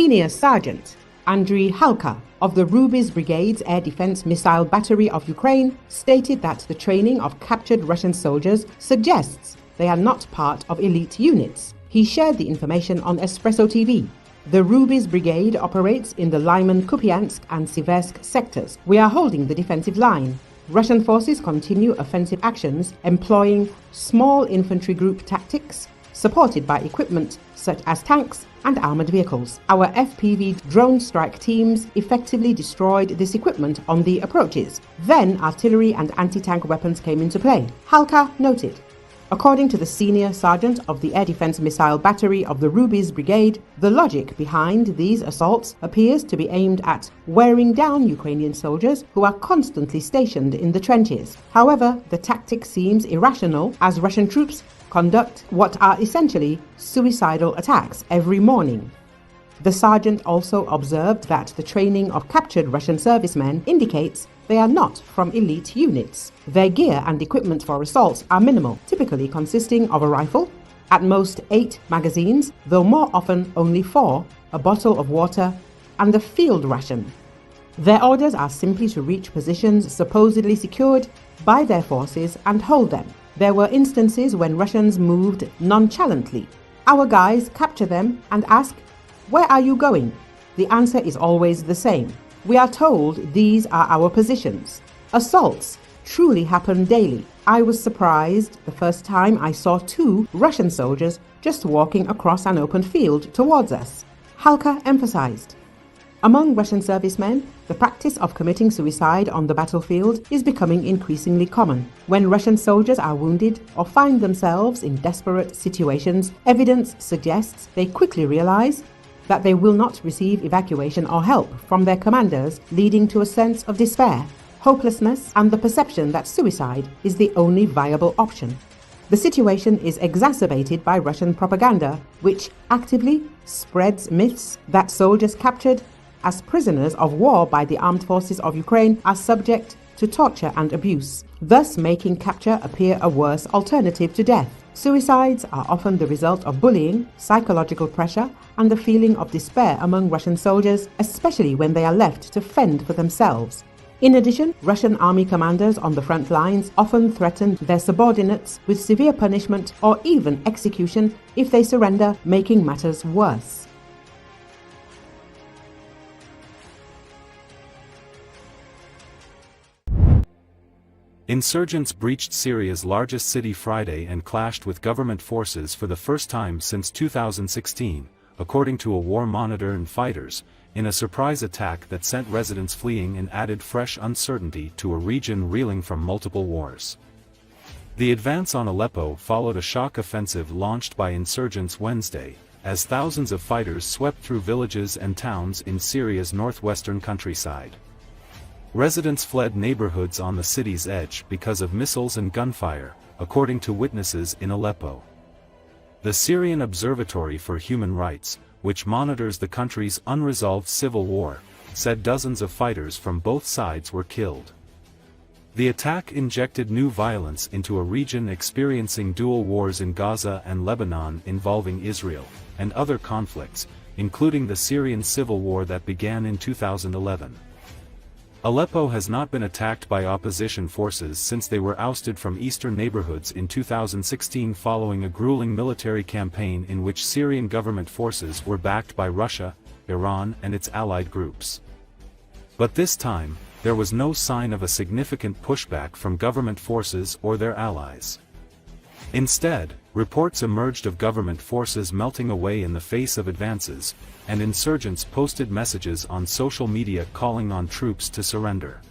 Senior Sergeant Andrii Halka of the Rubizh Brigade's Air Defense Missile Battery of Ukraine stated that the training of captured Russian soldiers suggests they are not part of elite units. He shared the information on Espreso TV. The Rubizh Brigade operates in the Lyman-Kupiansk and Siversk sectors. We are holding the defensive line. Russian forces continue offensive actions employing small infantry group tactics, supported by equipment such as tanks and armored vehicles. Our FPV drone strike teams effectively destroyed this equipment on the approaches. Then artillery and anti-tank weapons came into play, Halka noted. According to the senior sergeant of the Air Defense Missile Battery of the Rubizh Brigade, the logic behind these assaults appears to be aimed at wearing down Ukrainian soldiers who are constantly stationed in the trenches. However, the tactic seems irrational as Russian troops conduct what are essentially suicidal attacks every morning. The sergeant also observed that the training of captured Russian servicemen indicates they are not from elite units. Their gear and equipment for assaults are minimal, typically consisting of a rifle, at most 8 magazines, though more often only 4, a bottle of water, and a field ration. Their orders are simply to reach positions supposedly secured by their forces and hold them. There were instances when Russians moved nonchalantly. Our guys capture them and ask, "Where are you going?" The answer is always the same. We are told these are our positions. Assaults truly happen daily. I was surprised the first time I saw 2 Russian soldiers just walking across an open field towards us, Halka emphasized. Among Russian servicemen, the practice of committing suicide on the battlefield is becoming increasingly common. When Russian soldiers are wounded or find themselves in desperate situations, evidence suggests they quickly realize that they will not receive evacuation or help from their commanders, leading to a sense of despair, hopelessness, and the perception that suicide is the only viable option. The situation is exacerbated by Russian propaganda, which actively spreads myths that soldiers captured as prisoners of war by the armed forces of Ukraine are subject to torture and abuse, thus making capture appear a worse alternative to death. Suicides are often the result of bullying, psychological pressure, and the feeling of despair among Russian soldiers, especially when they are left to fend for themselves. In addition, Russian army commanders on the front lines often threaten their subordinates with severe punishment or even execution if they surrender, making matters worse. Insurgents breached Syria's largest city Friday and clashed with government forces for the first time since 2016, according to a war monitor and fighters, in a surprise attack that sent residents fleeing and added fresh uncertainty to a region reeling from multiple wars. The advance on Aleppo followed a shock offensive launched by insurgents Wednesday, as thousands of fighters swept through villages and towns in Syria's northwestern countryside. Residents fled neighborhoods on the city's edge because of missiles and gunfire, according to witnesses in Aleppo. The Syrian Observatory for Human Rights, which monitors the country's unresolved civil war, said dozens of fighters from both sides were killed. The attack injected new violence into a region experiencing dual wars in Gaza and Lebanon involving Israel, and other conflicts, including the Syrian civil war that began in 2011. Aleppo has not been attacked by opposition forces since they were ousted from eastern neighborhoods in 2016 following a grueling military campaign in which Syrian government forces were backed by Russia, Iran and its allied groups. But this time, there was no sign of a significant pushback from government forces or their allies. Instead, reports emerged of government forces melting away in the face of advances, and insurgents posted messages on social media calling on troops to surrender.